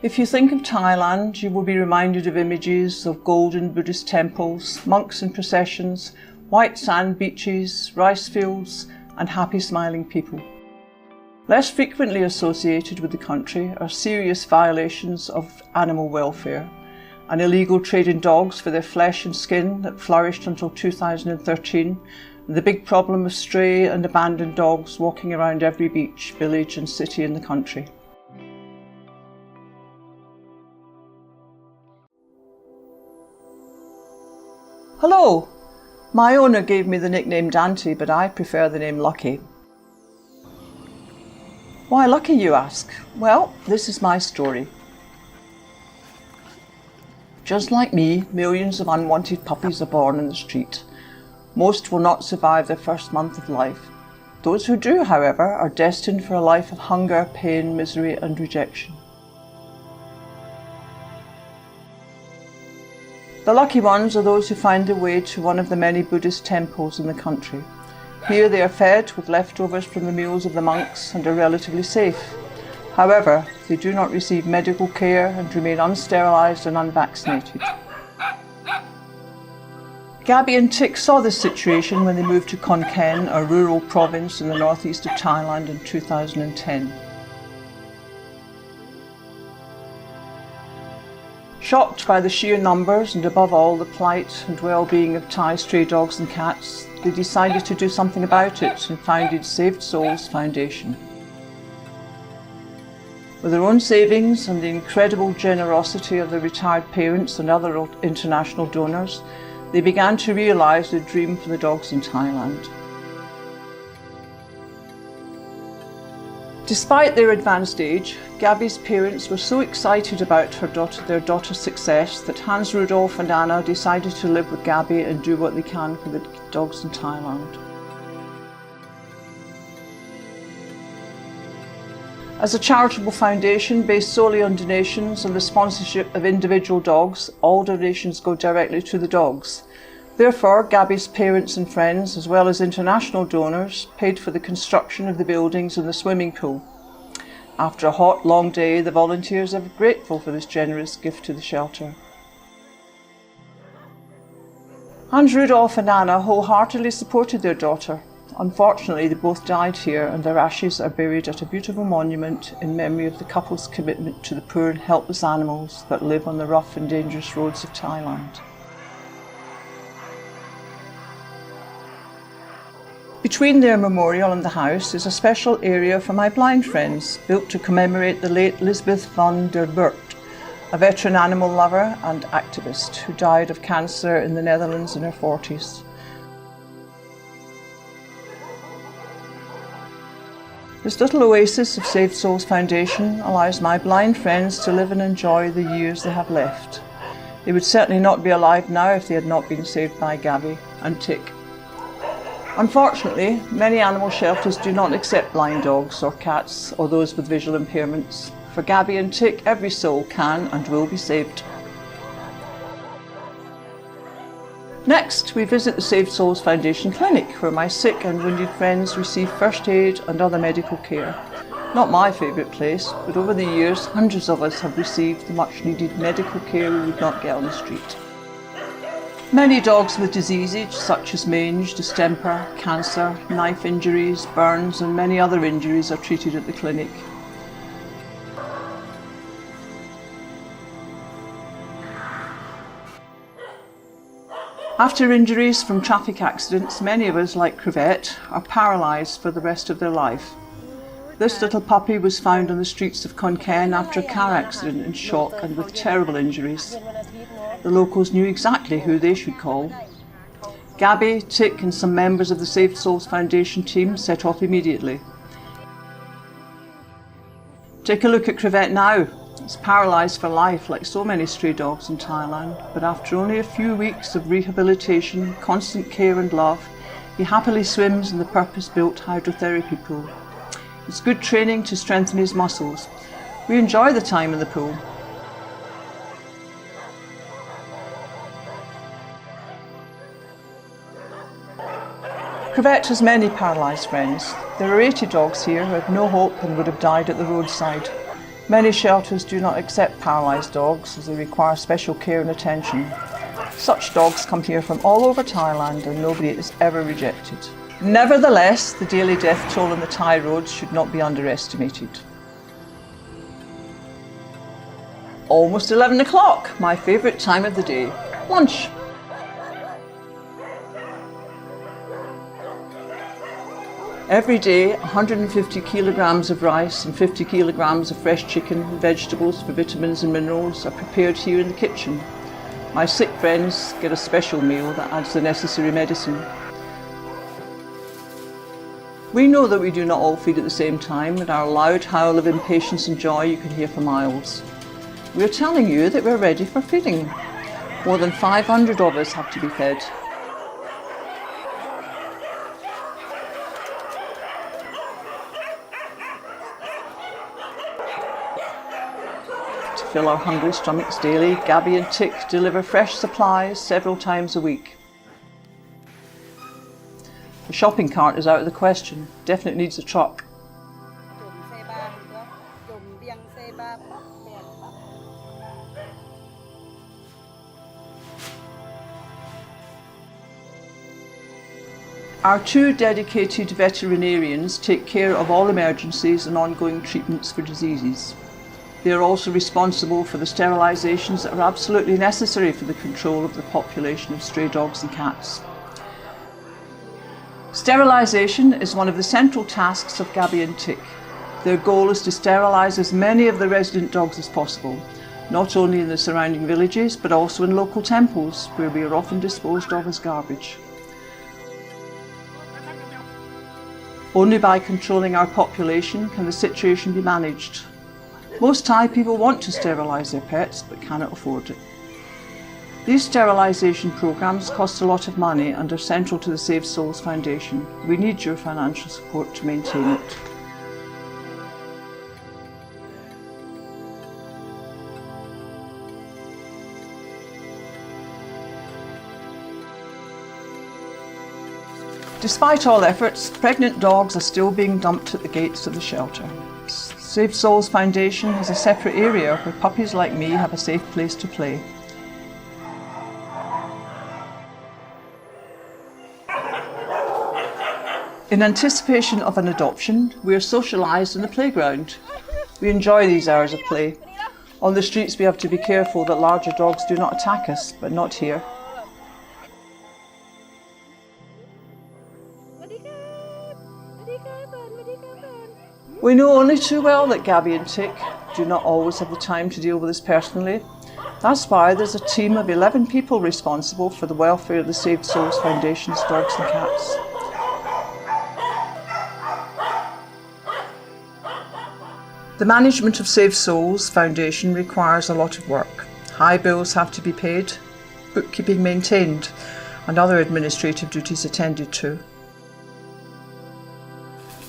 If you think of Thailand, you will be reminded of images of golden Buddhist temples, monks in processions, white sand beaches, rice fields, and happy smiling people. Less frequently associated with the country are serious violations of animal welfare, an illegal trade in dogs for their flesh and skin that flourished until 2013, and the big problem of stray and abandoned dogs walking around every beach, village and city in the country. Hello! My owner gave me the nickname Dante, but I prefer the name Lucky. Why Lucky, you ask? Well, this is my story. Just like me, millions of unwanted puppies are born in the street. Most will not survive their first month of life. Those who do, however, are destined for a life of hunger, pain, misery and rejection. The lucky ones are those who find their way to one of the many Buddhist temples in the country. Here they are fed with leftovers from the meals of the monks and are relatively safe. However, they do not receive medical care and remain unsterilised and unvaccinated. Gabby and Tick saw this situation when they moved to Khon Kaen, a rural province in the northeast of Thailand in 2010. Shocked by the sheer numbers and above all the plight and well-being of Thai stray dogs and cats, they decided to do something about it and founded Saved Souls Foundation. With their own savings and the incredible generosity of their retired parents and other international donors, they began to realise their dream for the dogs in Thailand. Despite their advanced age, Gabby's parents were so excited about their daughter's success that Hans Rudolf and Anna decided to live with Gabby and do what they can for the dogs in Thailand. As a charitable foundation based solely on donations and the sponsorship of individual dogs, all donations go directly to the dogs. Therefore, Gabby's parents and friends, as well as international donors, paid for the construction of the buildings and the swimming pool. After a hot, long day, the volunteers are grateful for this generous gift to the shelter. Hans Rudolf and Anna wholeheartedly supported their daughter. Unfortunately, they both died here and their ashes are buried at a beautiful monument in memory of the couple's commitment to the poor and helpless animals that live on the rough and dangerous roads of Thailand. Between their memorial and the house is a special area for my blind friends, built to commemorate the late Lisbeth van der Burt, a veteran animal lover and activist who died of cancer in the Netherlands in her 40s. This little oasis of Saved Souls Foundation allows my blind friends to live and enjoy the years they have left. They would certainly not be alive now if they had not been saved by Gabby and Tick. Unfortunately, many animal shelters do not accept blind dogs or cats or those with visual impairments. For Gabby and Tick, every soul can and will be saved. Next, we visit the Saved Souls Foundation clinic, where my sick and wounded friends receive first aid and other medical care. Not my favourite place, but over the years, hundreds of us have received the much needed medical care we would not get on the street. Many dogs with diseases such as mange, distemper, cancer, knife injuries, burns and many other injuries are treated at the clinic. After injuries from traffic accidents, many of us, like Crevette, are paralysed for the rest of their life. This little puppy was found on the streets of Khon Kaen after a car accident in shock and with terrible injuries. The locals knew exactly who they should call. Gabby, Tick and some members of the Saved Souls Foundation team set off immediately. Take a look at Crevette now. He's paralysed for life like so many stray dogs in Thailand, but after only a few weeks of rehabilitation, constant care and love, he happily swims in the purpose-built hydrotherapy pool. It's good training to strengthen his muscles. We enjoy the time in the pool. Crevette has many paralysed friends. There are 80 dogs here who have no hope and would have died at the roadside. Many shelters do not accept paralysed dogs as they require special care and attention. Such dogs come here from all over Thailand and nobody is ever rejected. Nevertheless, the daily death toll on the Thai roads should not be underestimated. Almost 11 o'clock, my favourite time of the day, lunch. Every day, 150 kilograms of rice and 50 kilograms of fresh chicken and vegetables for vitamins and minerals are prepared here in the kitchen. My sick friends get a special meal that adds the necessary medicine. We know that we do not all feed at the same time, and our loud howl of impatience and joy you can hear for miles. We are telling you that we're ready for feeding. More than 500 of us have to be fed. To fill our hungry stomachs daily, Gabby and Tick deliver fresh supplies several times a week. The shopping cart is out of the question, definitely needs a truck. Our two dedicated veterinarians take care of all emergencies and ongoing treatments for diseases. They are also responsible for the sterilisations that are absolutely necessary for the control of the population of stray dogs and cats. Sterilisation is one of the central tasks of Gabby and Tick. Their goal is to sterilise as many of the resident dogs as possible, not only in the surrounding villages but also in local temples where we are often disposed of as garbage. Only by controlling our population can the situation be managed. Most Thai people want to sterilise their pets but cannot afford it. These sterilisation programmes cost a lot of money and are central to the Save Souls Foundation. We need your financial support to maintain it. Despite all efforts, pregnant dogs are still being dumped at the gates of the shelter. Save Souls Foundation has a separate area where puppies like me have a safe place to play. In anticipation of an adoption, we are socialised in the playground. We enjoy these hours of play. On the streets we have to be careful that larger dogs do not attack us, but not here. We know only too well that Gabby and Tick do not always have the time to deal with this personally. That's why there's a team of 11 people responsible for the welfare of the Saved Souls Foundation's dogs and cats. The management of Save Souls Foundation requires a lot of work. High bills have to be paid, bookkeeping maintained, and other administrative duties attended to.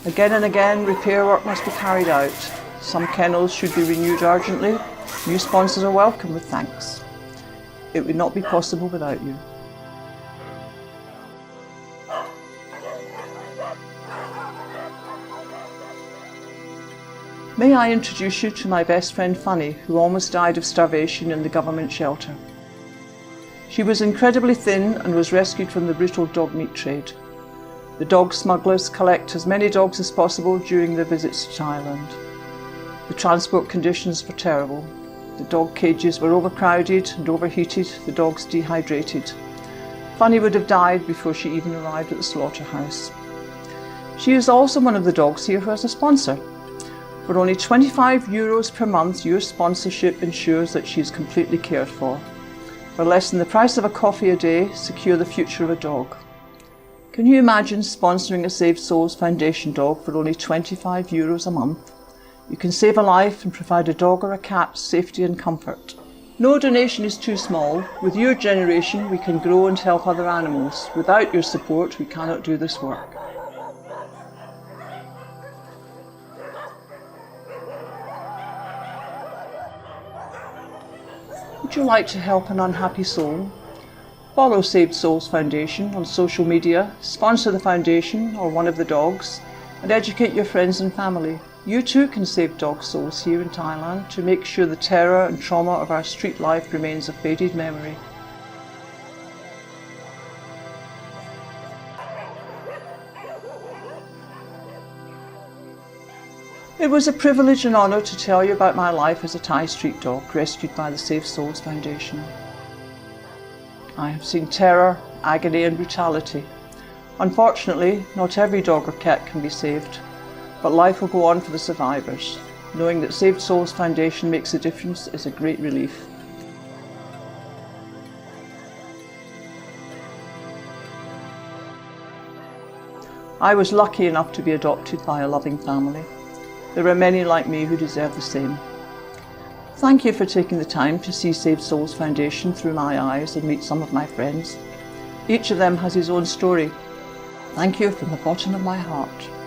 Again and again, repair work must be carried out. Some kennels should be renewed urgently. New sponsors are welcome with thanks. It would not be possible without you. May I introduce you to my best friend Funny, who almost died of starvation in the government shelter. She was incredibly thin and was rescued from the brutal dog meat trade. The dog smugglers collect as many dogs as possible during their visits to Thailand. The transport conditions were terrible. The dog cages were overcrowded and overheated, the dogs dehydrated. Funny would have died before she even arrived at the slaughterhouse. She is also one of the dogs here who has a sponsor. For only €25 per month, your sponsorship ensures that she is completely cared for. For less than the price of a coffee a day, secure the future of a dog. Can you imagine sponsoring a Save Souls Foundation dog for only €25 a month? You can save a life and provide a dog or a cat safety and comfort. No donation is too small. With your generation, we can grow and help other animals. Without your support, we cannot do this work. Would you like to help an unhappy soul? Follow Saved Souls Foundation on social media, sponsor the foundation or one of the dogs, and educate your friends and family. You too can save dog souls here in Thailand to make sure the terror and trauma of our street life remains a faded memory. It was a privilege and honour to tell you about my life as a Thai street dog rescued by the Save Souls Foundation. I have seen terror, agony and brutality. Unfortunately, not every dog or cat can be saved, but life will go on for the survivors. Knowing that Save Souls Foundation makes a difference is a great relief. I was lucky enough to be adopted by a loving family. There are many like me who deserve the same. Thank you for taking the time to see Save Souls Foundation through my eyes and meet some of my friends. Each of them has his own story. Thank you from the bottom of my heart.